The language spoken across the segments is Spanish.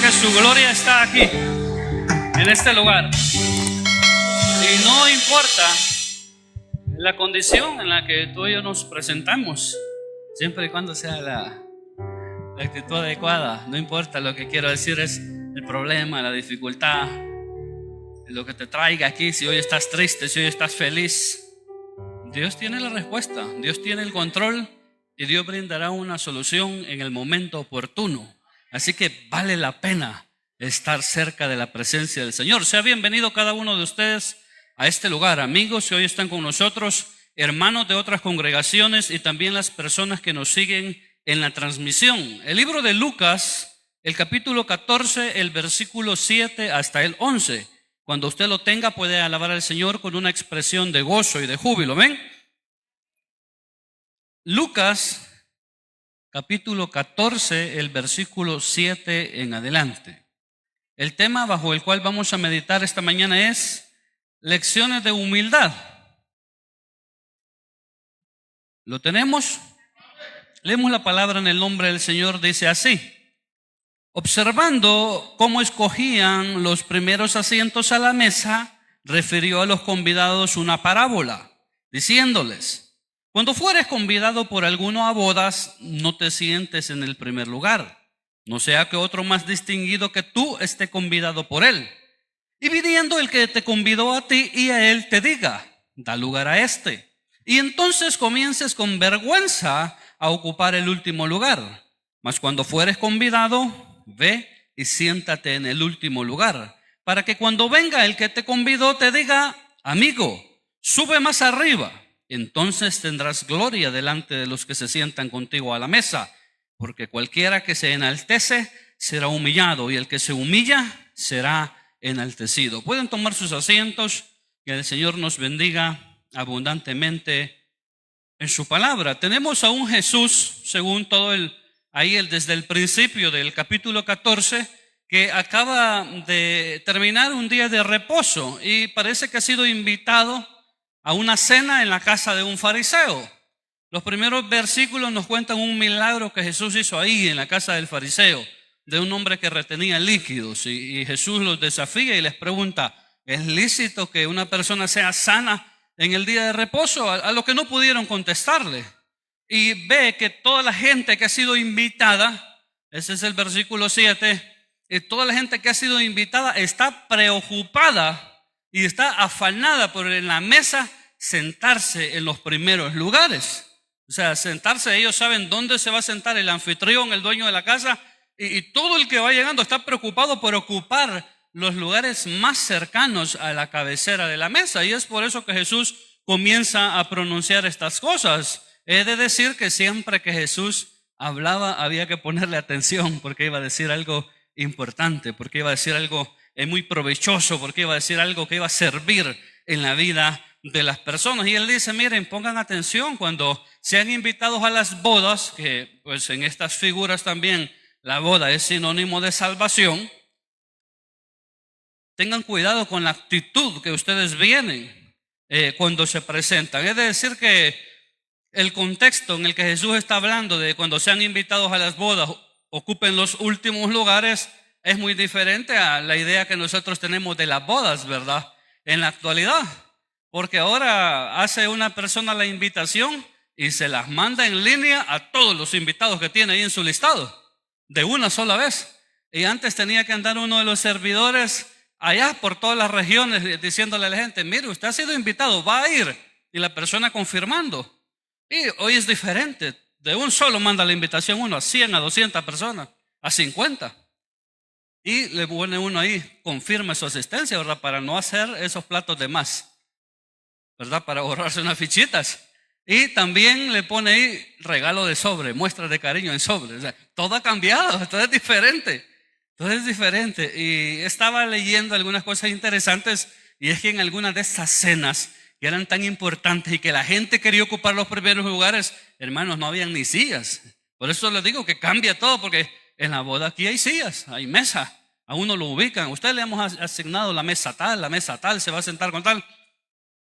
que su gloria está aquí, en este lugar. Y no importa la condición en la que tú y yo nos presentamos, siempre y cuando sea la actitud adecuada. No importa, lo que quiero decir es el problema, la dificultad, lo que te traiga aquí. Si hoy estás triste, si hoy estás feliz, Dios tiene la respuesta, Dios tiene el control y Dios brindará una solución en el momento oportuno. Así que vale la pena estar cerca de la presencia del Señor. Sea bienvenido cada uno de ustedes a este lugar, amigos que hoy están con nosotros, hermanos de otras congregaciones y también las personas que nos siguen en la transmisión. El libro de Lucas, el capítulo 14, el versículo 7 hasta el 11. Cuando usted lo tenga, puede alabar al Señor con una expresión de gozo y de júbilo. ¿Ven? Lucas capítulo 14, el versículo 7 en adelante. El tema bajo el cual vamos a meditar esta mañana es lecciones de humildad. ¿Lo tenemos? Leemos la palabra en el nombre del Señor. Dice así: observando cómo escogían los primeros asientos a la mesa, refirió a los convidados una parábola, diciéndoles: cuando fueres convidado por alguno a bodas, no te sientes en el primer lugar, no sea que otro más distinguido que tú esté convidado por él. Y viniendo el que te convidó a ti y a él, te diga: da lugar a este. Y entonces comiences con vergüenza a ocupar el último lugar. Mas cuando fueres convidado, ve y siéntate en el último lugar, para que cuando venga el que te convidó te diga: amigo, sube más arriba. Entonces tendrás gloria delante de los que se sientan contigo a la mesa, porque cualquiera que se enaltece será humillado, y el que se humilla será enaltecido. Pueden tomar sus asientos. Que el Señor nos bendiga abundantemente en su palabra. Tenemos a un Jesús, según todo desde el principio del capítulo 14, que acaba de terminar un día de reposo y parece que ha sido invitado a una cena en la casa de un fariseo. Los primeros versículos nos cuentan un milagro que Jesús hizo ahí en la casa del fariseo, de un hombre que retenía líquidos, y Jesús los desafía y les pregunta: ¿es lícito que una persona sea sana en el día de reposo? A lo que no pudieron contestarle. Y ve que toda la gente que ha sido invitada, ese es el versículo 7, toda la gente que ha sido invitada está preocupada y está afanada por en la mesa sentarse en los primeros lugares. O sea, sentarse, ellos saben dónde se va a sentar el anfitrión, el dueño de la casa, y todo el que va llegando está preocupado por ocupar los lugares más cercanos a la cabecera de la mesa. Y es por eso que Jesús comienza a pronunciar estas cosas. He de decir que siempre que Jesús hablaba había que ponerle atención, porque iba a decir algo importante, porque iba a decir algo muy provechoso, porque iba a decir algo que iba a servir en la vida de las personas. Y él dice: miren, pongan atención cuando sean invitados a las bodas, que pues en estas figuras también la boda es sinónimo de salvación. Tengan cuidado con la actitud que ustedes vienen cuando se presentan. Es decir que el contexto en el que Jesús está hablando de cuando sean invitados a las bodas, ocupen los últimos lugares, es muy diferente a la idea que nosotros tenemos de las bodas, ¿verdad? En la actualidad. Porque ahora hace una persona la invitación y se las manda en línea a todos los invitados que tiene ahí en su listado, de una sola vez. Y antes tenía que andar uno de los servidores allá por todas las regiones diciéndole a la gente: mire, usted ha sido invitado, va a ir. Y la persona confirmando. Y hoy es diferente. De un solo manda la invitación uno a 100, a 200 personas, a 50. Y le pone uno ahí, confirma su asistencia, ¿verdad? Para no hacer esos platos de más, ¿verdad? Para ahorrarse unas fichitas. Y también le pone ahí regalo de sobre, muestras de cariño en sobre. O sea, todo ha cambiado, todo es diferente. Todo es diferente. Y estaba leyendo algunas cosas interesantes, y es que en algunas de estas cenas que eran tan importantes y que la gente quería ocupar los primeros lugares, hermanos, no habían ni sillas. Por eso les digo que cambia todo, porque en la boda aquí hay sillas, hay mesa, a uno lo ubican. Usted le hemos asignado la mesa tal, se va a sentar con tal,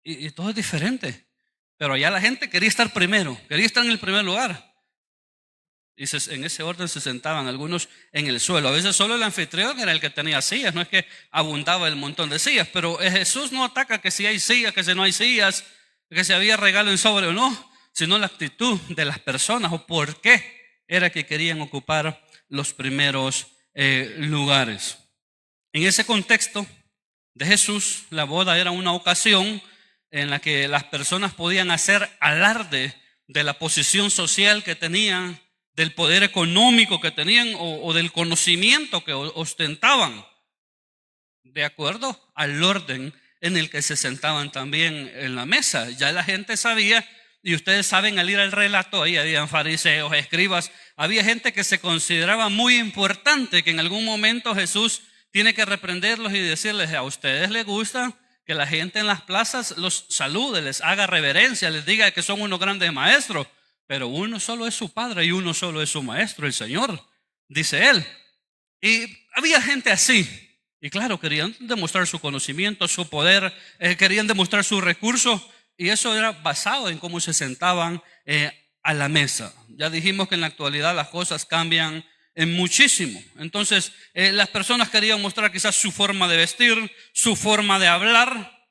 y todo es diferente. Pero allá la gente quería estar primero, quería estar en el primer lugar. Y en ese orden se sentaban algunos en el suelo. A veces solo el anfitrión era el que tenía sillas, no es que abundaba el montón de sillas. Pero Jesús no ataca que si hay sillas, que si no hay sillas, que si había regalo en sobre o no, sino la actitud de las personas o por qué era que querían ocupar los primeros lugares. En ese contexto de Jesús, la boda era una ocasión en la que las personas podían hacer alarde de la posición social que tenían, del poder económico que tenían o del conocimiento que ostentaban, de acuerdo al orden en el que se sentaban también en la mesa. Ya la gente sabía, y ustedes saben, al ir al relato, ahí habían fariseos, escribas, había gente que se consideraba muy importante, que en algún momento Jesús tiene que reprenderlos y decirles: a ustedes les gusta que la gente en las plazas los salude, les haga reverencia, les diga que son unos grandes maestros, pero uno solo es su padre y uno solo es su maestro, el Señor, dice él. Y había gente así, y claro, querían demostrar su conocimiento, su poder, querían demostrar sus recursos, y eso era basado en cómo se sentaban a la mesa. Ya dijimos que en la actualidad las cosas cambian muchísimo. Entonces las personas querían mostrar quizás su forma de vestir, su forma de hablar.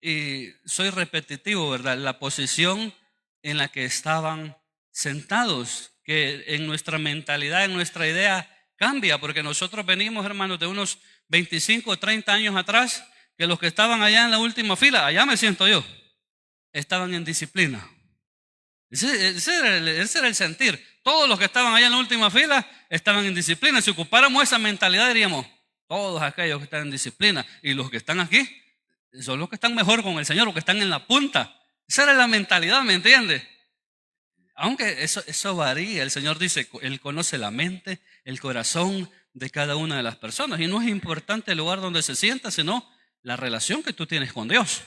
Y soy repetitivo, ¿verdad? La posición en la que estaban sentados, que en nuestra mentalidad, en nuestra idea cambia, porque nosotros venimos, hermanos, de unos 25 o 30 años atrás, que los que estaban allá en la última fila, allá me siento yo, estaban en disciplina. Ese era el sentir. Todos los que estaban allá en la última fila estaban en disciplina. Si ocupáramos esa mentalidad, diríamos: todos aquellos que están en disciplina, y los que están aquí son los que están mejor con el Señor, los que están en la punta. Esa era la mentalidad, ¿me entiende? Aunque eso varía. El Señor dice: Él conoce la mente, el corazón de cada una de las personas, y no es importante el lugar donde se sienta, sino la relación que tú tienes con Dios.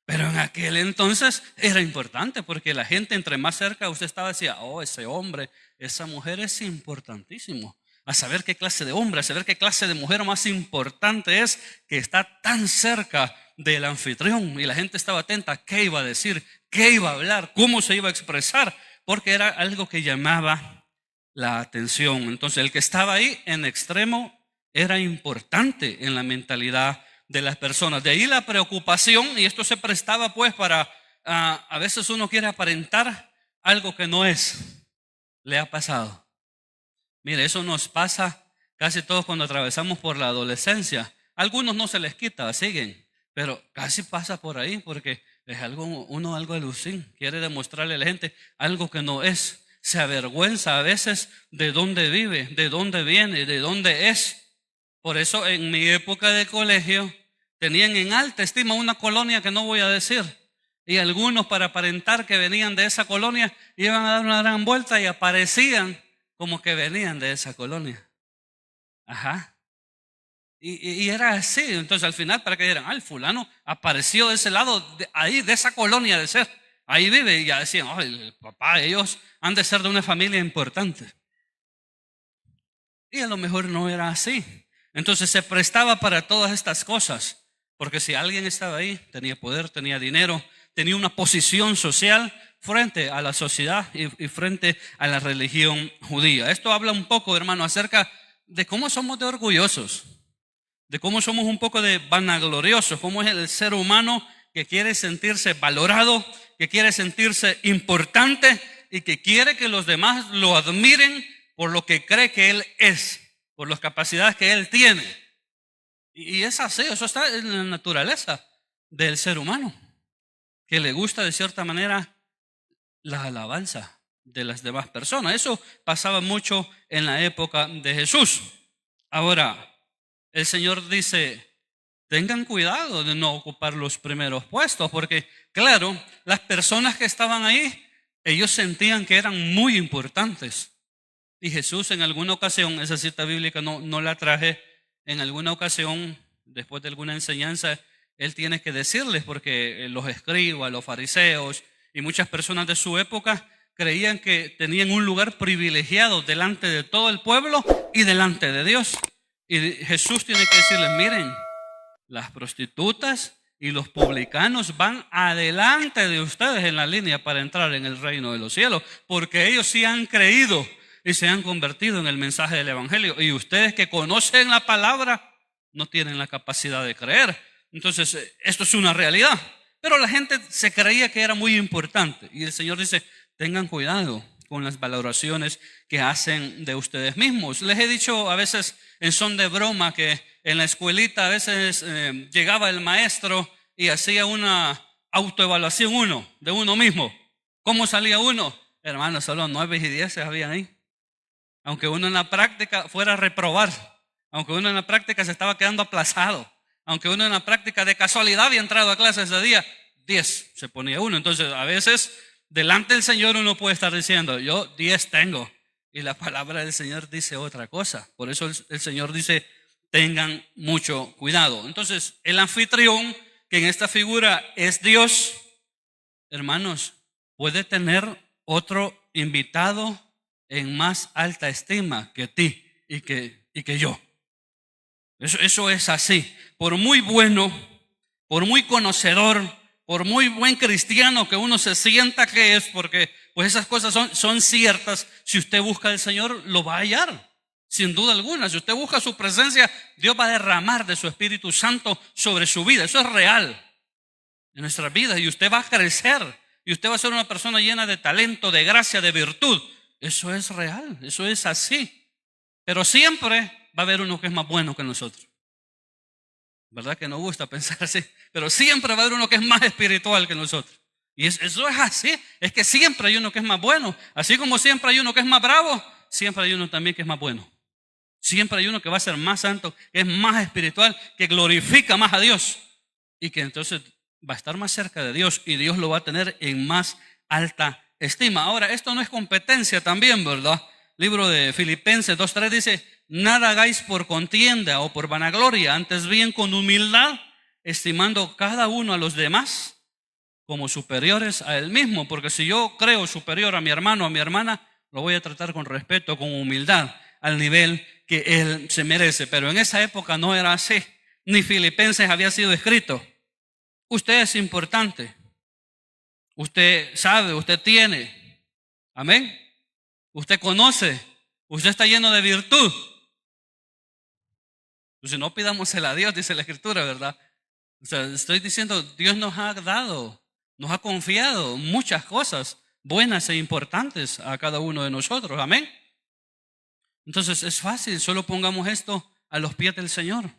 Pero en aquel entonces era importante, porque la gente, entre más cerca usted estaba, decía: oh, ese hombre, esa mujer es importantísimo. A saber qué clase de hombre, a saber qué clase de mujer más importante es, que está tan cerca del anfitrión. Y la gente estaba atenta: qué iba a decir, qué iba a hablar, cómo se iba a expresar, porque era algo que llamaba la atención. Entonces el que estaba ahí en extremo era importante en la mentalidad de las personas. De ahí la preocupación, y esto se prestaba pues para, a veces uno quiere aparentar algo que no es. ¿Le ha pasado? Mire, eso nos pasa casi todos cuando atravesamos por la adolescencia. A algunos no se les quita, siguen, pero casi pasa por ahí, porque es algo alucin, quiere demostrarle a la gente algo que no es. Se avergüenza a veces de dónde vive, de dónde viene, de dónde es. Por eso en mi época de colegio tenían en alta estima una colonia que no voy a decir, y algunos, para aparentar que venían de esa colonia, iban a dar una gran vuelta y aparecían como que venían de esa colonia. Ajá. Y era así. Entonces al final, para que dijeran: el fulano apareció de ese lado, ahí, de esa colonia de ser, ahí vive. Y ya decían: oh, el papá, ellos han de ser de una familia importante. Y a lo mejor no era así. Entonces se prestaba para todas estas cosas, porque si alguien estaba ahí, tenía poder, tenía dinero, tenía una posición social frente a la sociedad y frente a la religión judía. Esto habla un poco, hermano, acerca de cómo somos de orgullosos, de cómo somos un poco de vanagloriosos, cómo es el ser humano que quiere sentirse valorado, que quiere sentirse importante y que quiere que los demás lo admiren por lo que cree que él es, por las capacidades que él tiene. Y es así, eso está en la naturaleza del ser humano, que le gusta de cierta manera la alabanza de las demás personas. Eso pasaba mucho en la época de Jesús. Ahora, el Señor dice: tengan cuidado de no ocupar los primeros puestos, porque claro, las personas que estaban ahí, ellos sentían que eran muy importantes. Y Jesús en alguna ocasión, esa cita bíblica no la traje, en alguna ocasión, después de alguna enseñanza, Él tiene que decirles, porque los escribas, los fariseos y muchas personas de su época creían que tenían un lugar privilegiado delante de todo el pueblo y delante de Dios. Y Jesús tiene que decirles: miren, las prostitutas y los publicanos van adelante de ustedes en la línea para entrar en el reino de los cielos, porque ellos sí han creído y se han convertido en el mensaje del evangelio, y ustedes que conocen la palabra no tienen la capacidad de creer. Entonces esto es una realidad, pero la gente se creía que era muy importante, y el Señor dice: tengan cuidado con las valoraciones que hacen de ustedes mismos. Les he dicho a veces en son de broma que en la escuelita a veces llegaba el maestro y hacía una autoevaluación de uno mismo. ¿Cómo salía uno? Hermano, solo 9 y 10 habían ahí. Aunque uno en la práctica fuera a reprobar, aunque uno en la práctica se estaba quedando aplazado, aunque uno en la práctica de casualidad había entrado a clases ese día, 10 se ponía uno. Entonces a veces delante del Señor uno puede estar diciendo: yo 10 tengo, y la palabra del Señor dice otra cosa. Por eso el Señor dice: tengan mucho cuidado. Entonces el anfitrión, que en esta figura es Dios, hermanos, puede tener otro invitado en más alta estima que ti y que yo. Eso es así. Por muy bueno, por muy conocedor, por muy buen cristiano que uno se sienta que es, porque pues esas cosas son ciertas, si usted busca al Señor lo va a hallar, sin duda alguna. Si usted busca su presencia, Dios va a derramar de su Espíritu Santo sobre su vida. Eso es real en nuestra vida, y usted va a crecer, y usted va a ser una persona llena de talento, de gracia, de virtud. Eso es real, eso es así. Pero siempre va a haber uno que es más bueno que nosotros. ¿Verdad que nos gusta pensar así? Pero siempre va a haber uno que es más espiritual que nosotros. Y eso es así. Es que siempre hay uno que es más bueno. Así como siempre hay uno que es más bravo, siempre hay uno también que es más bueno. Siempre hay uno que va a ser más santo, que es más espiritual, que glorifica más a Dios, y que entonces va a estar más cerca de Dios, y Dios lo va a tener en más alta estima. Ahora, esto no es competencia también, ¿verdad? Libro de Filipenses 2:3 dice: nada hagáis por contienda o por vanagloria, antes bien con humildad, estimando cada uno a los demás como superiores a él mismo. Porque si yo creo superior a mi hermano o a mi hermana, lo voy a tratar con respeto, con humildad, al nivel que él se merece. Pero en esa época no era así, ni Filipenses había sido escrito. Usted es importante, usted sabe, usted tiene, amén, usted conoce, usted está lleno de virtud. Entonces no pidámosela a Dios, dice la Escritura, ¿verdad? O sea, estoy diciendo, Dios nos ha dado, nos ha confiado muchas cosas buenas e importantes a cada uno de nosotros, amén. Entonces es fácil, solo pongamos esto a los pies del Señor,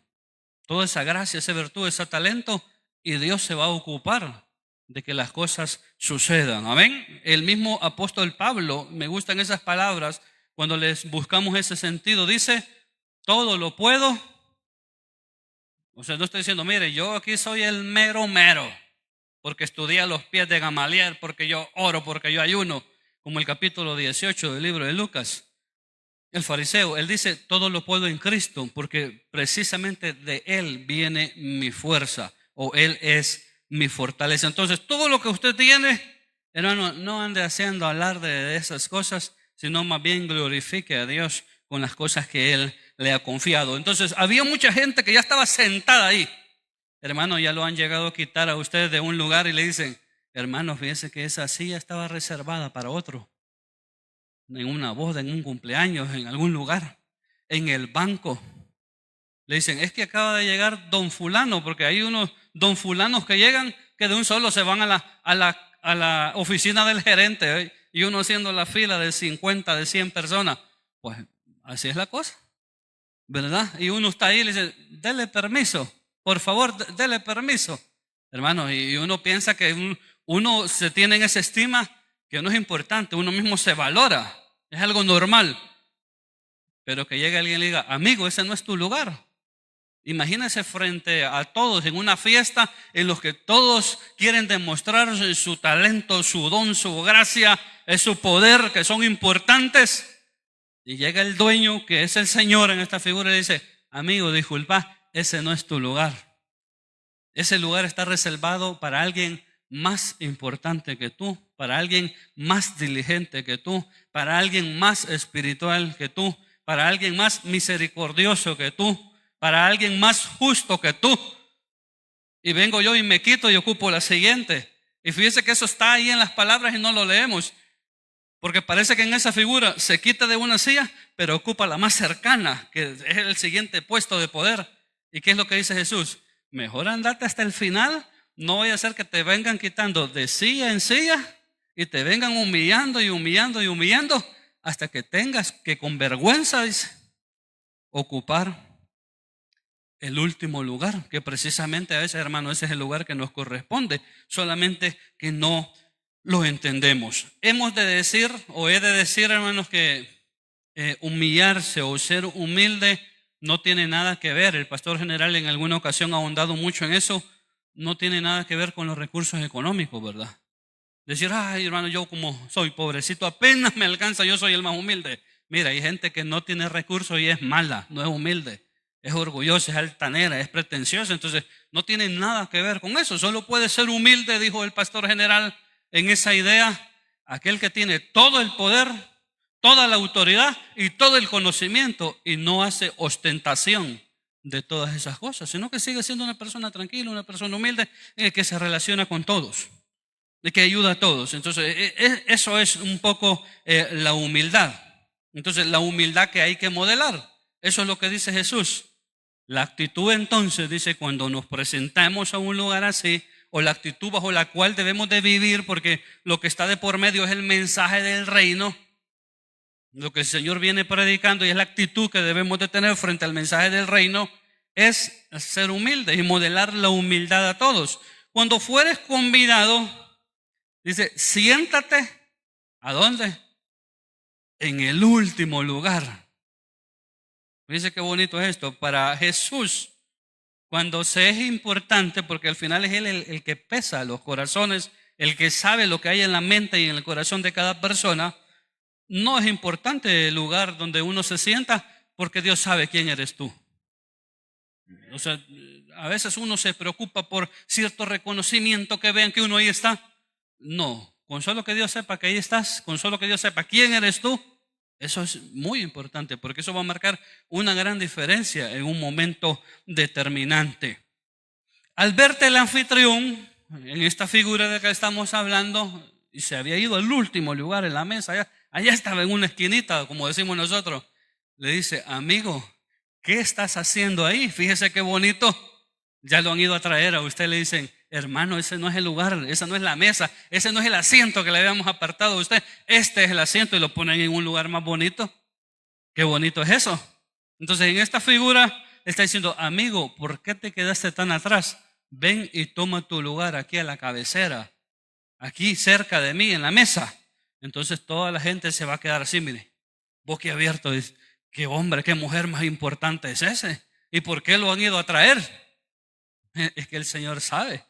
toda esa gracia, esa virtud, ese talento, y Dios se va a ocupar de que las cosas sucedan, amén. El mismo apóstol Pablo, me gustan esas palabras cuando les buscamos ese sentido, dice: todo lo puedo. O sea, no estoy diciendo: mire, yo aquí soy el mero porque estudié a los pies de Gamaliel, porque yo oro, porque yo ayuno, como el capítulo 18 del libro de Lucas. El fariseo, él dice: todo lo puedo en Cristo, porque precisamente de él viene mi fuerza, o él es mi fortaleza. Entonces, todo lo que usted tiene, hermano, no ande haciendo alarde de esas cosas, sino más bien glorifique a Dios con las cosas que él le ha confiado. Entonces, había mucha gente que ya estaba sentada ahí. Hermano, ya lo han llegado a quitar a usted de un lugar y le dicen: hermano, fíjese que esa silla estaba reservada para otro, en una boda, en un cumpleaños, en algún lugar, en el banco. Le dicen: es que acaba de llegar don fulano, porque hay unos don fulanos que llegan que de un solo se van a la oficina del gerente, ¿eh? Y uno haciendo la fila de 50, de 100 personas. Pues así es la cosa, ¿verdad? Y uno está ahí y le dice: dele permiso, por favor, dele permiso. Hermano, y uno piensa que uno se tiene en esa estima, que no es importante, uno mismo se valora, es algo normal. Pero que llegue alguien y le diga: amigo, ese no es tu lugar. Imagínese frente a todos en una fiesta en los que todos quieren demostrar su talento, su don, su gracia, su poder, que son importantes. Y llega el dueño, que es el Señor en esta figura, y dice: amigo, disculpa, ese no es tu lugar. Ese lugar está reservado para alguien más importante que tú, para alguien más diligente que tú, para alguien más espiritual que tú, para alguien más misericordioso que tú, para alguien más justo que tú. Y vengo yo y me quito y ocupo la siguiente. Y fíjese que eso está ahí en las palabras y no lo leemos. Porque parece que en esa figura se quita de una silla, pero ocupa la más cercana, que es el siguiente puesto de poder. ¿Y qué es lo que dice Jesús? Mejor andate hasta el final, no vaya a ser que te vengan quitando de silla en silla y te vengan humillando y humillando y humillando hasta que tengas que con vergüenza, dice, ocupar el último lugar, que precisamente a veces, hermano, ese es el lugar que nos corresponde, solamente que no lo entendemos. Hemos de decir, o he de decir, hermanos, que humillarse o ser humilde no tiene nada que ver. El pastor general en alguna ocasión ha ahondado mucho en eso. No tiene nada que ver con los recursos económicos, ¿verdad? Decir, ay, hermano, yo como soy pobrecito, apenas me alcanza, yo soy el más humilde. Mira, hay gente que no tiene recursos y es mala, no es humilde, es orgullosa, es altanera, es pretenciosa. Entonces, no tiene nada que ver con eso. Solo puede ser humilde, dijo el pastor general, en esa idea, aquel que tiene todo el poder, toda la autoridad y todo el conocimiento y no hace ostentación de todas esas cosas, sino que sigue siendo una persona tranquila, una persona humilde, que se relaciona con todos, de que ayuda a todos. Entonces, eso es un poco la humildad. Entonces, la humildad que hay que modelar, eso es lo que dice Jesús. La actitud entonces, dice, cuando nos presentamos a un lugar así, o la actitud bajo la cual debemos de vivir, porque lo que está de por medio es el mensaje del reino, lo que el Señor viene predicando y es la actitud que debemos de tener frente al mensaje del reino, es ser humildes y modelar la humildad a todos. Cuando fueres convidado, dice, siéntate, ¿a dónde? En el último lugar. Dice qué bonito es esto. Para Jesús, cuando se es importante, porque al final es Él el que pesa los corazones, el que sabe lo que hay en la mente y en el corazón de cada persona, no es importante el lugar donde uno se sienta, porque Dios sabe quién eres tú. O sea, a veces uno se preocupa por cierto reconocimiento, que vean que uno ahí está. No, con solo que Dios sepa que ahí estás, con solo que Dios sepa quién eres tú, eso es muy importante, porque eso va a marcar una gran diferencia en un momento determinante. Al verte el anfitrión, en esta figura de que estamos hablando, y se había ido al último lugar en la mesa, allá estaba en una esquinita, como decimos nosotros, le dice, amigo, ¿qué estás haciendo ahí? Fíjese qué bonito, ya lo han ido a traer a usted, le dicen, hermano, ese no es el lugar, esa no es la mesa, ese no es el asiento que le habíamos apartado a usted, este es el asiento, y lo ponen en un lugar más bonito. Qué bonito es eso. Entonces, en esta figura está diciendo, amigo, ¿por qué te quedaste tan atrás? Ven y toma tu lugar aquí a la cabecera, aquí cerca de mí en la mesa. Entonces toda la gente se va a quedar así, mire, boquiabierto. Dice, qué hombre, qué mujer más importante es ese. ¿Y por qué lo han ido a traer? Es que el Señor sabe.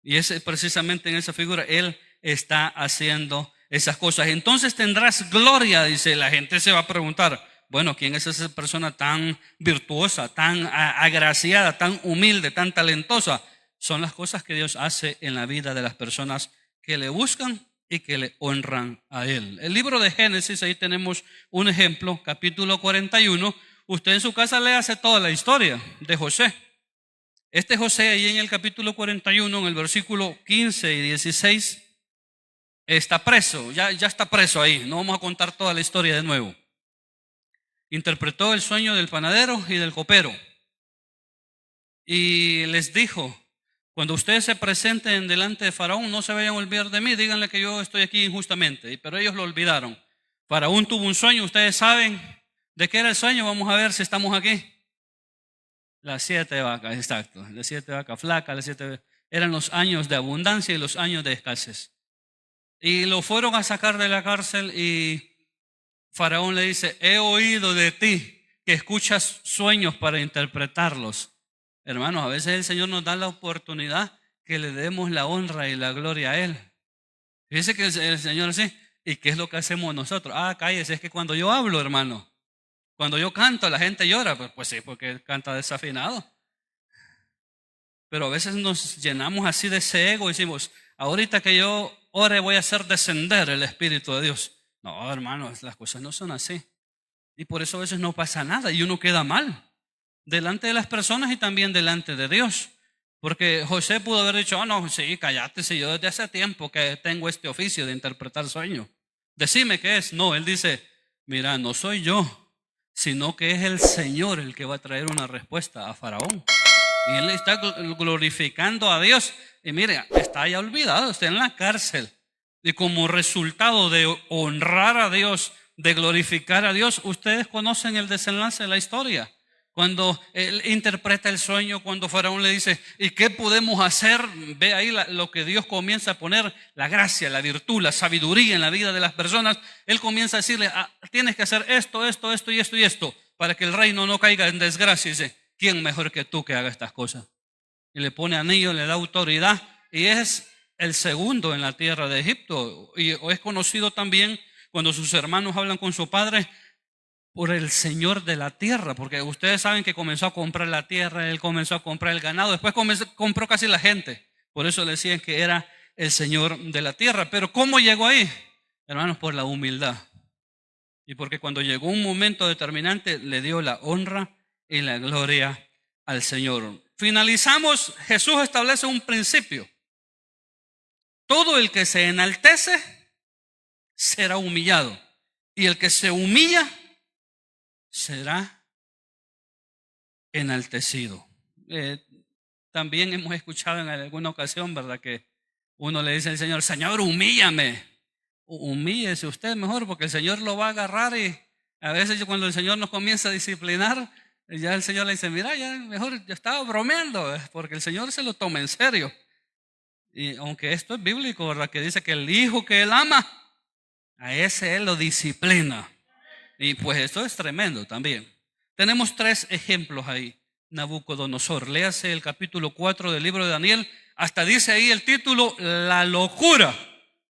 Y es precisamente en esa figura, Él está haciendo esas cosas. Entonces tendrás gloria, dice. La gente se va a preguntar, bueno, ¿quién es esa persona tan virtuosa, tan agraciada, tan humilde, tan talentosa? Son las cosas que Dios hace en la vida de las personas que le buscan y que le honran a Él. El libro de Génesis, ahí tenemos un ejemplo, capítulo 41. Usted en su casa le hace toda la historia de José. Este José, ahí en el capítulo 41, en el versículo 15 y 16, está preso, ya está preso ahí. No vamos a contar toda la historia de nuevo. Interpretó el sueño del panadero y del copero. Y les dijo, cuando ustedes se presenten delante de Faraón, no se vayan a olvidar de mí, díganle que yo estoy aquí injustamente. Pero ellos lo olvidaron. Faraón tuvo un sueño, ustedes saben de qué era el sueño, vamos a ver si estamos aquí. Las 7 vacas, exacto, las 7 vacas flacas, eran los años de abundancia y los años de escasez. Y lo fueron a sacar de la cárcel y Faraón le dice, he oído de ti que escuchas sueños para interpretarlos. Hermanos, a veces el Señor nos da la oportunidad que le demos la honra y la gloria a Él. Fíjese que el Señor así, ¿y qué es lo que hacemos nosotros? Cállese, es que cuando yo hablo, hermano, cuando yo canto, la gente llora. Pues sí, porque él canta desafinado. Pero a veces nos llenamos así de ese ego y decimos, ahorita que yo ore voy a hacer descender el Espíritu de Dios. No, hermanos, las cosas no son así. Y por eso a veces no pasa nada y uno queda mal delante de las personas y también delante de Dios. Porque José pudo haber dicho, oh no, sí, cállate, si yo desde hace tiempo que tengo este oficio de interpretar sueños. Decime qué es. No, él dice, mira, no soy yo, sino que es el Señor el que va a traer una respuesta a Faraón. Y él está glorificando a Dios. Y mire, está ya olvidado, está en la cárcel. Y como resultado de honrar a Dios, de glorificar a Dios, ustedes conocen el desenlace de la historia. Cuando él interpreta el sueño, cuando Faraón le dice, ¿y qué podemos hacer? Ve ahí lo que Dios comienza a poner, la gracia, la virtud, la sabiduría en la vida de las personas. Él comienza a decirle, tienes que hacer esto, esto, esto y esto y esto, para que el reino no caiga en desgracia. Y dice, ¿quién mejor que tú que haga estas cosas? Y le pone anillo, le da autoridad, y es el segundo en la tierra de Egipto. Y es conocido también cuando sus hermanos hablan con su padre, por el Señor de la tierra, porque ustedes saben que comenzó a comprar la tierra, él comenzó a comprar el ganado, después compró casi la gente. Por eso le decían que era el Señor de la tierra. Pero ¿cómo llegó ahí? Hermanos, por la humildad. Y porque cuando llegó un momento determinante, le dio la honra y la gloria al Señor. Finalizamos, Jesús establece un principio. Todo el que se enaltece será humillado, y el que se humilla será enaltecido. También hemos escuchado en alguna ocasión, ¿verdad?, que uno le dice al Señor, Señor, humíllame. Humíllese usted mejor, porque el Señor lo va a agarrar. Y a veces cuando el Señor nos comienza a disciplinar, ya el Señor le dice, mira, ya mejor, yo estaba bromeando, porque el Señor se lo toma en serio. Y aunque esto es bíblico, ¿verdad?, que dice que el hijo que él ama, a ese él lo disciplina. Y pues esto es tremendo también. Tenemos 3 ejemplos ahí. Nabucodonosor, léase el capítulo 4 del libro de Daniel, hasta dice ahí el título, la locura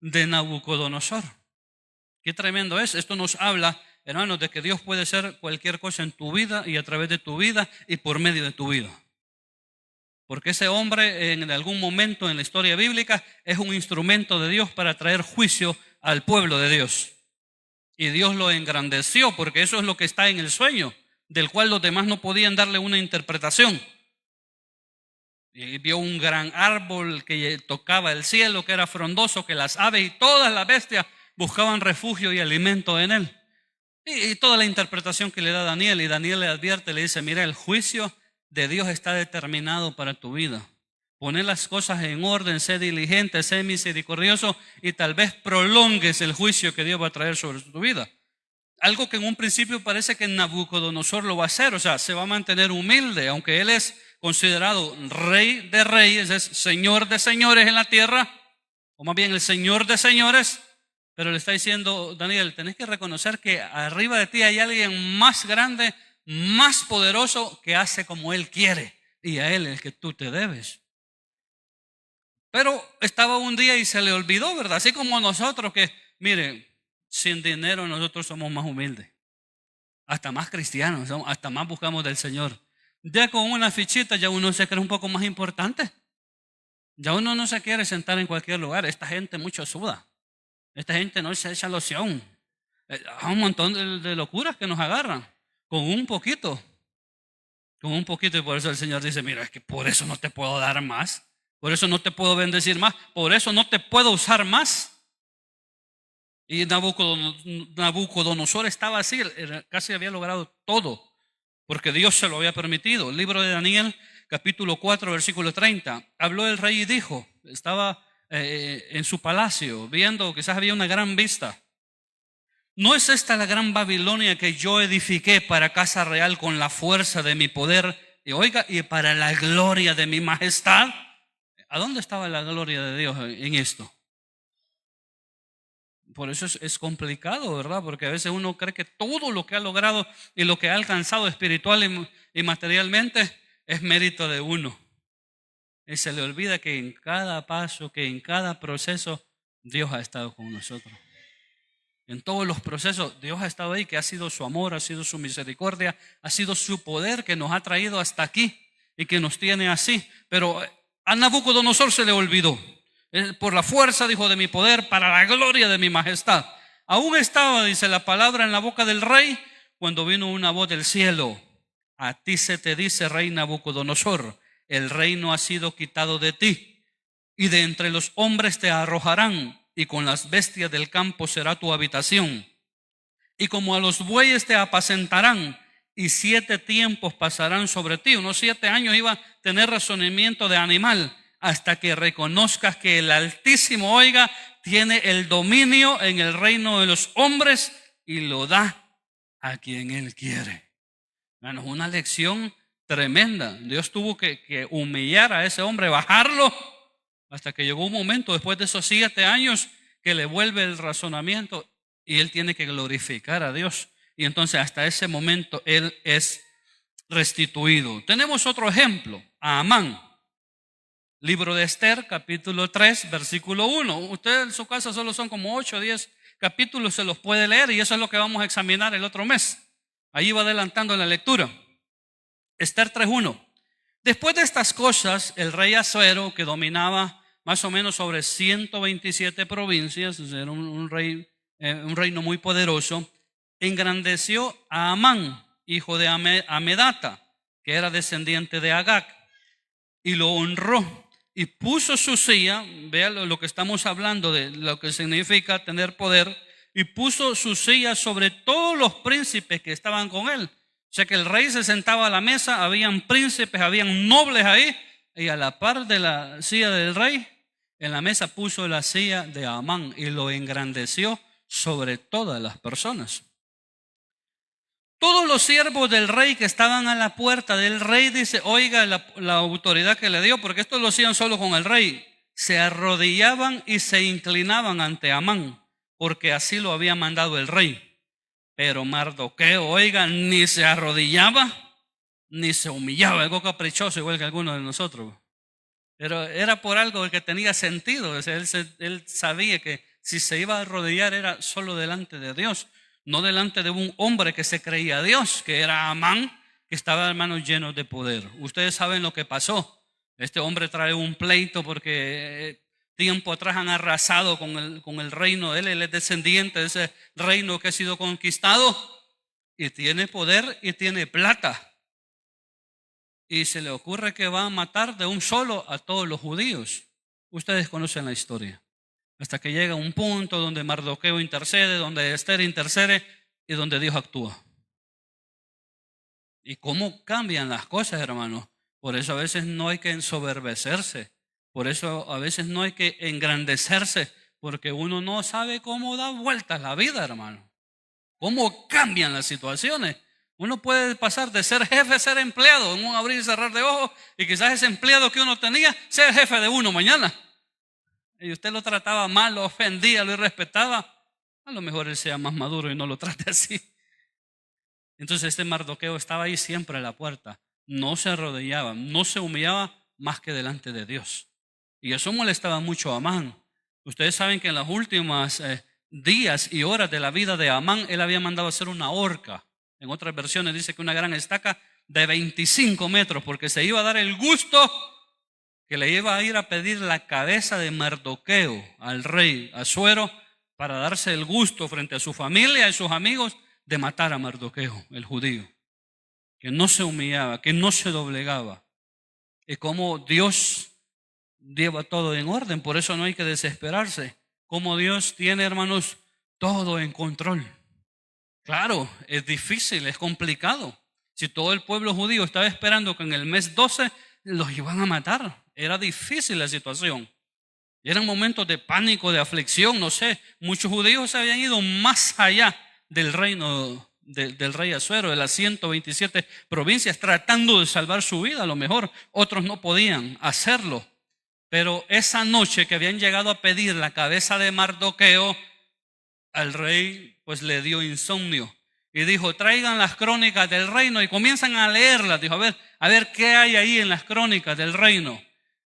de Nabucodonosor. Qué tremendo es. Esto nos habla, hermanos, de que Dios puede hacer cualquier cosa en tu vida y a través de tu vida y por medio de tu vida. Porque ese hombre en algún momento en la historia bíblica es un instrumento de Dios para traer juicio al pueblo de Dios. Y Dios lo engrandeció, porque eso es lo que está en el sueño, del cual los demás no podían darle una interpretación. Y vio un gran árbol que tocaba el cielo, que era frondoso, que las aves y todas las bestias buscaban refugio y alimento en él. Y toda la interpretación que le da Daniel, y Daniel le advierte, le dice, mira, el juicio de Dios está determinado para tu vida. Poner las cosas en orden, sé diligente, sé misericordioso, y tal vez prolongues el juicio que Dios va a traer sobre tu vida. Algo que en un principio parece que Nabucodonosor lo va a hacer, o sea, se va a mantener humilde, aunque él es considerado rey de reyes, es señor de señores en la tierra, o más bien el señor de señores, pero le está diciendo, Daniel, tenés que reconocer que arriba de ti hay alguien más grande, más poderoso, que hace como él quiere, y a él es el que tú te debes. Pero estaba un día y se le olvidó, ¿verdad? Así como nosotros que, mire, sin dinero nosotros somos más humildes, hasta más cristianos, hasta más buscamos del Señor. Ya con una fichita ya uno se cree un poco más importante. Ya uno no se quiere sentar en cualquier lugar. Esta gente mucho suda. Esta gente no se echa loción. Hay un montón de locuras que nos agarran con un poquito. Con un poquito, y por eso el Señor dice, mira, es que por eso no te puedo dar más. Por eso no te puedo bendecir más. Por eso no te puedo usar más. Y Nabucodonosor estaba así, casi había logrado todo, porque Dios se lo había permitido. El libro de Daniel, capítulo 4, versículo 30. Habló el rey y dijo, estaba en su palacio, viendo, quizás había una gran vista. ¿No es esta la gran Babilonia que yo edifiqué para casa real con la fuerza de mi poder? Y oiga, y para la gloria de mi majestad. ¿A dónde estaba la gloria de Dios en esto? Por eso es complicado, ¿verdad? Porque a veces uno cree que todo lo que ha logrado y lo que ha alcanzado espiritual y materialmente es mérito de uno. Y se le olvida que en cada paso, que en cada proceso, Dios ha estado con nosotros. En todos los procesos, Dios ha estado ahí, que ha sido su amor, ha sido su misericordia, ha sido su poder que nos ha traído hasta aquí y que nos tiene así. Pero a Nabucodonosor se le olvidó. Por la fuerza, dijo, de mi poder, para la gloria de mi majestad. Aún estaba, dice la palabra, en la boca del rey, cuando vino una voz del cielo. A ti se te dice, rey Nabucodonosor, el reino ha sido quitado de ti, y de entre los hombres te arrojarán, y con las bestias del campo será tu habitación. Y como a los bueyes te apacentarán, y 7 tiempos pasarán sobre ti. Unos 7 años iba a tener razonamiento de animal, hasta que reconozcas que el Altísimo, oiga, tiene el dominio en el reino de los hombres y lo da a quien Él quiere. Bueno, una lección tremenda. Dios tuvo que humillar a ese hombre, bajarlo, hasta que llegó un momento después de esos 7 años que le vuelve el razonamiento y él tiene que glorificar a Dios. Y entonces hasta ese momento él es restituido. Tenemos otro ejemplo, a Amán. Libro de Esther, capítulo 3, versículo 1. Usted en su casa solo son como 8 o 10 capítulos, se los puede leer y eso es lo que vamos a examinar el otro mes. Ahí va adelantando la lectura. Esther 3:1. Después de estas cosas, el rey Asuero, que dominaba más o menos sobre 127 provincias, era un reino muy poderoso, engrandeció a Amán, hijo de Amedata, que era descendiente de Agag, y lo honró y puso su silla. Vean lo que estamos hablando de lo que significa tener poder, y puso su silla sobre todos los príncipes que estaban con él. O sea que el rey se sentaba a la mesa, habían príncipes, habían nobles ahí, y a la par de la silla del rey, en la mesa puso la silla de Amán y lo engrandeció sobre todas las personas. Todos los siervos del rey que estaban a la puerta del rey, dice, oiga la autoridad que le dio, porque esto lo hacían solo con el rey, se arrodillaban y se inclinaban ante Amán, porque así lo había mandado el rey. Pero Mardoqueo, oiga, ni se arrodillaba, ni se humillaba, algo caprichoso igual que algunos de nosotros. Pero era por algo que tenía sentido. O sea, él sabía que si se iba a arrodillar era solo delante de Dios, no delante de un hombre que se creía Dios, que era Amán, que estaba, hermanos, lleno de poder. Ustedes saben lo que pasó. Este hombre trae un pleito porque tiempo atrás han arrasado con el reino de él. Él es descendiente de ese reino que ha sido conquistado y tiene poder y tiene plata. Y se le ocurre que va a matar de un solo a todos los judíos. Ustedes conocen la historia. Hasta que llega un punto donde Mardoqueo intercede, donde Esther intercede y donde Dios actúa. ¿Y cómo cambian las cosas, hermanos? Por eso a veces no hay que ensoberbecerse. Por eso a veces no hay que engrandecerse, porque uno no sabe cómo da vueltas la vida, hermano. Cómo cambian las situaciones. Uno puede pasar de ser jefe a ser empleado en un abrir y cerrar de ojos, y quizás ese empleado que uno tenía sea el jefe de uno mañana. Y usted lo trataba mal, lo ofendía, lo irrespetaba. A lo mejor él sea más maduro y no lo trate así. Entonces este Mardoqueo estaba ahí siempre a la puerta. No se arrodillaba, no se humillaba más que delante de Dios. Y eso molestaba mucho a Amán. Ustedes saben que en los últimos días y horas de la vida de Amán, él había mandado hacer una horca. En otras versiones dice que una gran estaca de 25 metros, porque se iba a dar el gusto que le iba a ir a pedir la cabeza de Mardoqueo al rey Asuero, para darse el gusto frente a su familia y sus amigos de matar a Mardoqueo, el judío, que no se humillaba, que no se doblegaba. Y como Dios lleva todo en orden, por eso no hay que desesperarse. Como Dios tiene, hermanos, todo en control. Claro, es difícil, es complicado. Si todo el pueblo judío estaba esperando que en el mes 12 los iban a matar, era difícil la situación. Eran momentos de pánico, de aflicción, no sé. Muchos judíos se habían ido más allá del reino del rey Asuero, de las 127 provincias, tratando de salvar su vida. A lo mejor otros no podían hacerlo. Pero esa noche que habían llegado a pedir la cabeza de Mardoqueo, al rey pues le dio insomnio y dijo, traigan las crónicas del reino, y comienzan a leerlas. Dijo, a ver qué hay ahí en las crónicas del reino.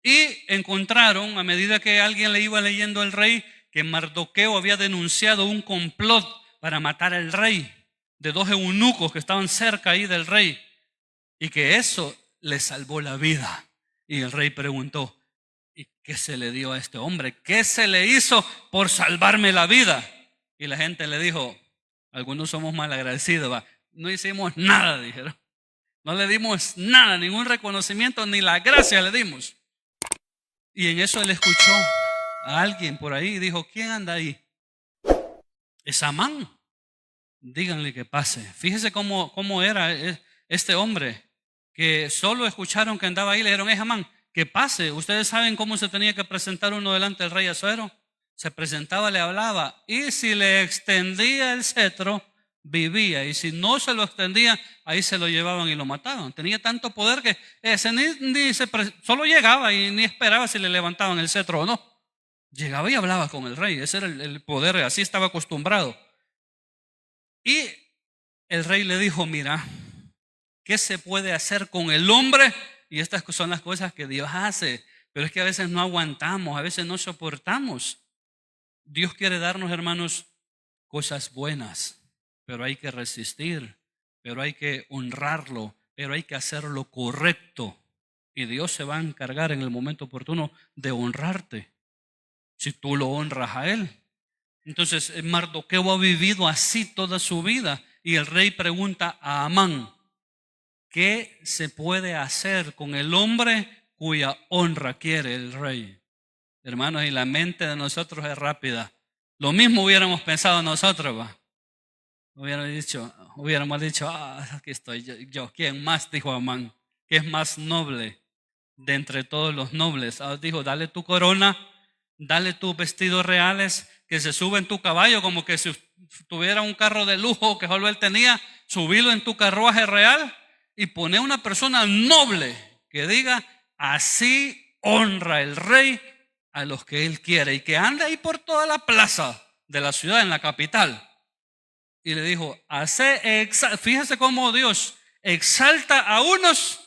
Y encontraron, a medida que alguien le iba leyendo al rey, que Mardoqueo había denunciado un complot para matar al rey, de 2 eunucos que estaban cerca ahí del rey, y que eso le salvó la vida. Y el rey preguntó, ¿y qué se le dio a este hombre? ¿Qué se le hizo por salvarme la vida? Y la gente le dijo, algunos somos malagradecidos, no hicimos nada, dijeron. No le dimos nada, ningún reconocimiento, ni la gracia le dimos. Y en eso él escuchó a alguien por ahí y dijo, ¿quién anda ahí? Es Amán. Díganle que pase. Fíjese cómo era este hombre, que solo escucharon que andaba ahí, le dijeron, es Amán, que pase. Ustedes saben cómo se tenía que presentar uno delante del rey Asuero. Se presentaba, le hablaba, y si le extendía el cetro, vivía, y si no se lo extendía, ahí se lo llevaban y lo mataban. Tenía tanto poder que solo llegaba y ni esperaba si le levantaban el cetro o no. Llegaba y hablaba con el rey. Ese era el poder, así estaba acostumbrado. Y el rey le dijo, mira, ¿qué se puede hacer con el hombre? Y estas son las cosas que Dios hace, pero es que a veces no aguantamos, a veces no soportamos. Dios quiere darnos, hermanos, cosas buenas, pero hay que resistir, pero hay que honrarlo, pero hay que hacer lo correcto. Y Dios se va a encargar en el momento oportuno de honrarte, si tú lo honras a Él. Entonces Mardoqueo ha vivido así toda su vida. Y el rey pregunta a Amán, ¿qué se puede hacer con el hombre cuya honra quiere el rey? Hermanos, y la mente de nosotros es rápida. Lo mismo hubiéramos pensado nosotros, ¿va? Hubiéramos dicho, aquí estoy yo. ¿Quién más? Dijo Amán, que es más noble de entre todos los nobles. Dijo, dale tu corona, dale tus vestidos reales, que se sube en tu caballo, como que si tuviera un carro de lujo que solo él tenía, subirlo en tu carruaje real y poner una persona noble que diga, así honra el rey a los que él quiere, y que ande ahí por toda la plaza de la ciudad, en la capital. Y le dijo, fíjese cómo Dios exalta a unos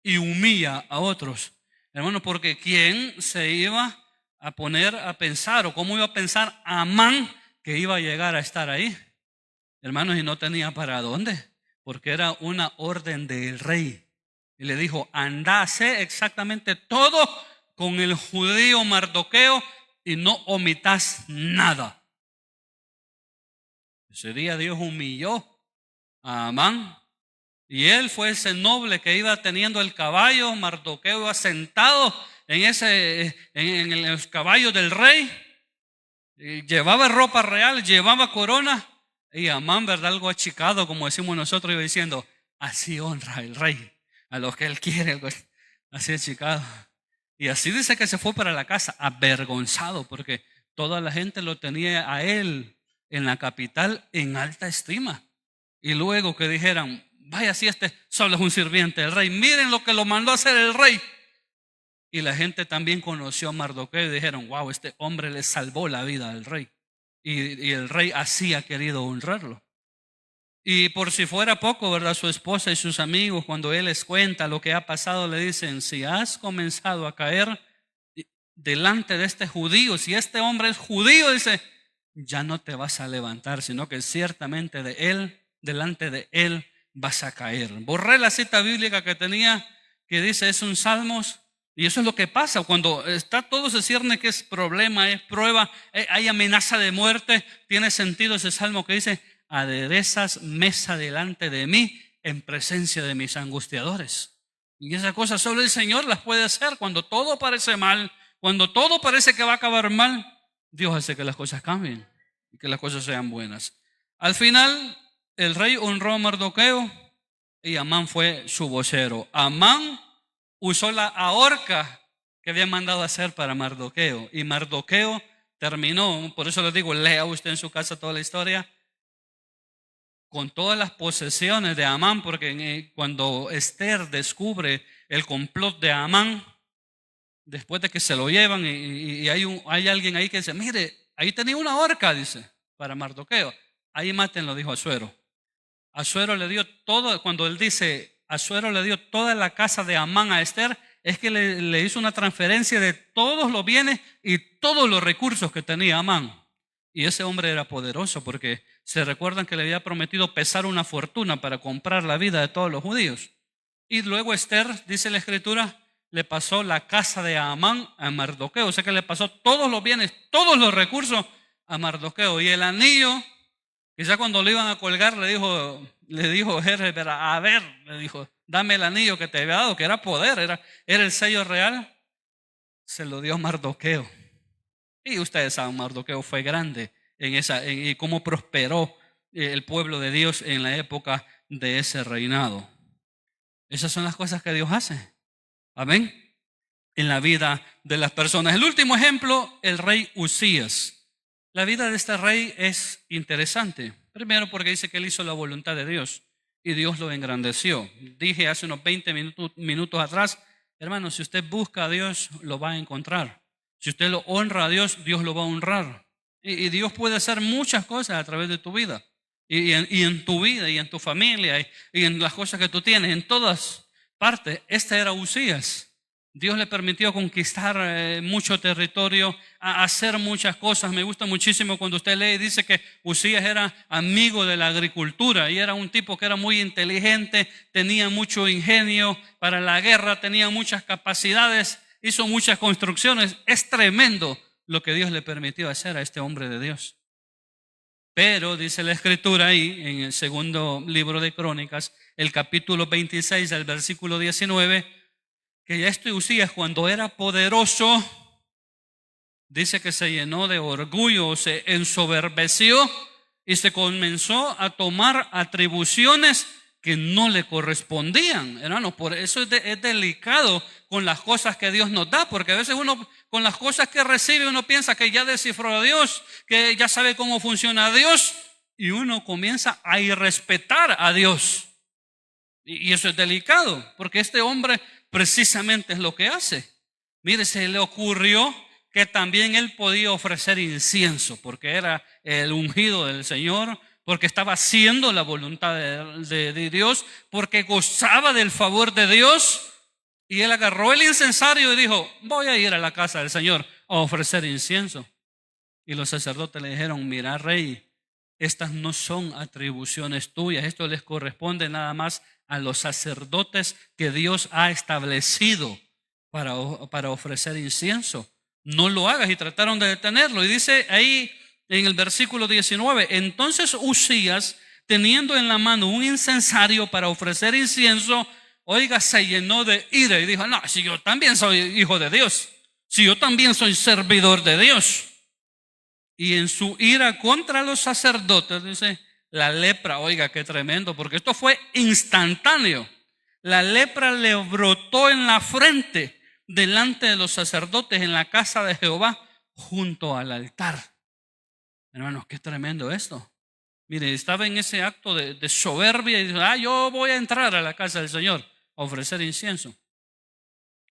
y humilla a otros. Hermano, porque ¿quién se iba a poner a pensar, o cómo iba a pensar Amán que iba a llegar a estar ahí? Hermanos, y no tenía para dónde, porque era una orden del rey. Y le dijo, anda, sé exactamente todo con el judío Mardoqueo y no omitas nada. Ese día Dios humilló a Amán, y él fue ese noble que iba teniendo el caballo. Mardoqueo iba sentado en los caballos del rey, y llevaba ropa real, llevaba corona, y Amán, verdad, algo achicado, como decimos nosotros, iba diciendo, así honra el rey a los que él quiere, así achicado. Y así dice que se fue para la casa avergonzado, porque toda la gente lo tenía a él en la capital en alta estima. Y luego que dijeran, vaya, si este solo es un sirviente del rey, miren lo que lo mandó a hacer el rey. Y la gente también conoció a Mardoqueo y dijeron, wow, este hombre le salvó la vida al rey. Y el rey así ha querido honrarlo. Y por si fuera poco, ¿verdad? Su esposa y sus amigos, cuando él les cuenta lo que ha pasado, le dicen, si has comenzado a caer delante de este judío, si este hombre es judío, dice, ya no te vas a levantar, sino que ciertamente delante de él vas a caer. Borré la cita bíblica que tenía, que dice, es un Salmos, y eso es lo que pasa cuando está todo se cierne, que es problema, es prueba, hay amenaza de muerte. Tiene sentido ese salmo que dice, aderezas mesa delante de mí en presencia de mis angustiadores. Y esas cosas solo el Señor las puede hacer. Cuando todo parece mal, cuando todo parece que va a acabar mal, Dios hace que las cosas cambien y que las cosas sean buenas. Al final, el rey honró a Mardoqueo y Amán fue su vocero. Amán usó la ahorca que había mandado hacer para Mardoqueo, y Mardoqueo terminó, por eso les digo, lea usted en su casa toda la historia, con todas las posesiones de Amán, porque cuando Esther descubre el complot de Amán, después de que se lo llevan y hay alguien ahí que dice, mire, ahí tenía una horca, dice, para Mardoqueo, ahí mátenlo, dijo Asuero. Asuero le dio todo, cuando él dice, Asuero le dio toda la casa de Amán a Esther, es que le hizo una transferencia de todos los bienes y todos los recursos que tenía Amán. Y ese hombre era poderoso, porque se recuerdan que le había prometido pesar una fortuna para comprar la vida de todos los judíos. Y luego Esther, dice la escritura, le pasó la casa de Amán a Mardoqueo, o sea que le pasó todos los bienes, todos los recursos a Mardoqueo. Y el anillo, quizá cuando lo iban a colgar, le dijo Jerjes, a ver, le dijo, dame el anillo que te había dado, que era poder, era el sello real. Se lo dio Mardoqueo. Y ustedes saben, Mardoqueo fue grande y cómo prosperó el pueblo de Dios en la época de ese reinado. Esas son las cosas que Dios hace. Amén. En la vida de las personas. El último ejemplo, el rey Usías. La vida de este rey es interesante. Primero porque dice que él hizo la voluntad de Dios y Dios lo engrandeció. Dije hace unos 20 minutos atrás, hermano, si usted busca a Dios, lo va a encontrar. Si usted lo honra a Dios, Dios lo va a honrar. Y Dios puede hacer muchas cosas a través de tu vida. Y en tu vida, y en tu familia, y en las cosas que tú tienes, en todas partes. Este era Usías. Dios le permitió conquistar mucho territorio, hacer muchas cosas. Me gusta muchísimo cuando usted lee y dice que Usías era amigo de la agricultura y era un tipo que era muy inteligente, tenía mucho ingenio para la guerra, tenía muchas capacidades, hizo muchas construcciones. Es tremendo lo que Dios le permitió hacer a este hombre de Dios. Pero dice la escritura ahí en el segundo libro de Crónicas, el capítulo 26, el versículo 19, que este Usías cuando era poderoso, dice que se llenó de orgullo, se ensoberbeció y se comenzó a tomar atribuciones que no le correspondían. Hermanos, por eso es delicado con las cosas que Dios nos da, porque a veces uno con las cosas que recibe uno piensa que ya descifró a Dios, que ya sabe cómo funciona Dios, y uno comienza a irrespetar a Dios. Y eso es delicado, porque este hombre precisamente es lo que hace. Mire, se le ocurrió que también él podía ofrecer incienso, porque era el ungido del Señor, porque estaba haciendo la voluntad de Dios, porque gozaba del favor de Dios. Y él agarró el incensario y dijo, voy a ir a la casa del Señor a ofrecer incienso. Y los sacerdotes le dijeron, mira, rey, estas no son atribuciones tuyas, esto les corresponde nada más a los sacerdotes que Dios ha establecido para ofrecer incienso. No lo hagas. Y trataron de detenerlo. Y dice ahí en el versículo 19, entonces Usías, teniendo en la mano un incensario para ofrecer incienso, oiga, se llenó de ira y dijo, no, si yo también soy hijo de Dios, si yo también soy servidor de Dios. Y en su ira contra los sacerdotes, dice, la lepra, oiga, qué tremendo, porque esto fue instantáneo. La lepra le brotó en la frente delante de los sacerdotes en la casa de Jehová junto al altar. Hermanos, qué tremendo esto. Mire, estaba en ese acto de soberbia y dijo, yo voy a entrar a la casa del Señor a ofrecer incienso.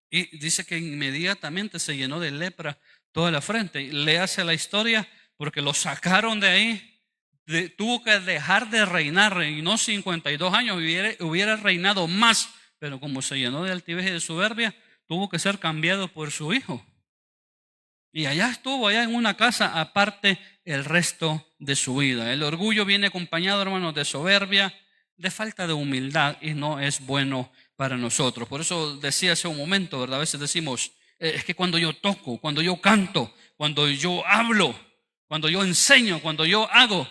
Y dice que inmediatamente se llenó de lepra toda la frente. Y léase la historia porque lo sacaron de ahí. Tuvo que dejar de reinar, reinó 52 años, hubiera reinado más, pero como se llenó de altivez y de soberbia, tuvo que ser cambiado por su hijo. Y allá estuvo, allá en una casa aparte el resto de su vida. El orgullo viene acompañado, hermanos, de soberbia, de falta de humildad y no es bueno para nosotros. Por eso decía hace un momento, ¿verdad? A veces decimos, es que cuando yo toco, cuando yo canto, cuando yo hablo, cuando yo enseño, cuando yo hago,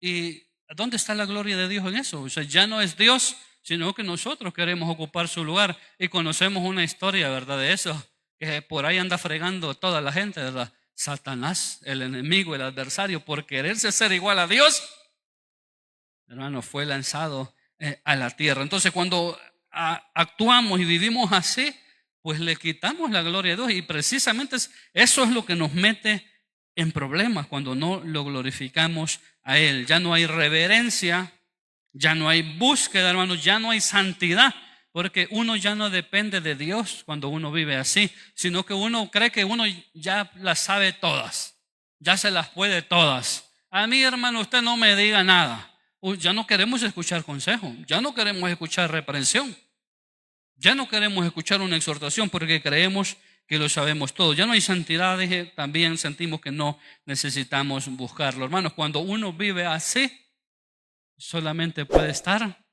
¿y dónde está la gloria de Dios en eso? O sea, ya no es Dios, sino que nosotros queremos ocupar su lugar y conocemos una historia, ¿verdad? De eso, que por ahí anda fregando toda la gente, ¿verdad? Satanás, el enemigo, el adversario, por quererse ser igual a Dios, hermano, fue lanzado a la tierra. Entonces, cuando actuamos y vivimos así, pues le quitamos la gloria a Dios y precisamente eso es lo que nos mete en problemas cuando no lo glorificamos a Él. Ya no hay reverencia, ya no hay búsqueda, hermanos, ya no hay santidad, porque uno ya no depende de Dios cuando uno vive así, sino que uno cree que uno ya las sabe todas, ya se las puede todas. A mí, hermano, usted no me diga nada. Ya no queremos escuchar consejo, ya no queremos escuchar reprensión, ya no queremos escuchar una exhortación porque creemos que lo sabemos todo. Ya no hay santidad, también sentimos que no necesitamos buscarlo. Hermanos, cuando uno vive así, solamente puede estar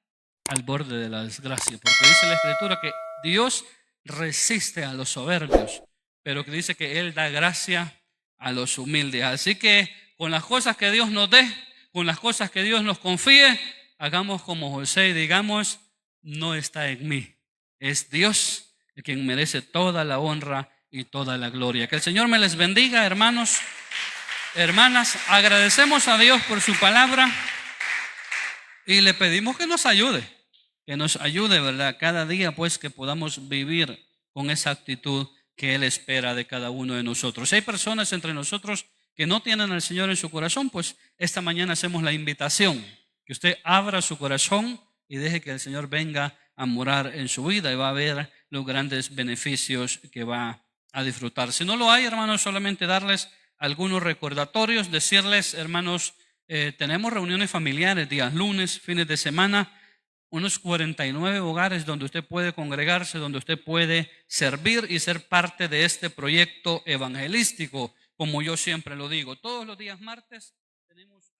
al borde de la desgracia, porque dice la Escritura que Dios resiste a los soberbios, pero que dice que Él da gracia a los humildes. Así que con las cosas que Dios nos dé, con las cosas que Dios nos confíe, hagamos como José y digamos, no está en mí. Es Dios el quien merece toda la honra y toda la gloria. Que el Señor me les bendiga, hermanos, hermanas. Agradecemos a Dios por su palabra y le pedimos que nos ayude, ¿verdad? Cada día pues que podamos vivir con esa actitud que Él espera de cada uno de nosotros. Si hay personas entre nosotros que no tienen al Señor en su corazón, pues esta mañana hacemos la invitación, que usted abra su corazón y deje que el Señor venga a morar en su vida y va a ver los grandes beneficios que va a disfrutar. Si no lo hay, hermanos, solamente darles algunos recordatorios, decirles, hermanos, tenemos reuniones familiares días lunes, fines de semana, unos 49 hogares donde usted puede congregarse, donde usted puede servir y ser parte de este proyecto evangelístico, como yo siempre lo digo. Todos los días martes tenemos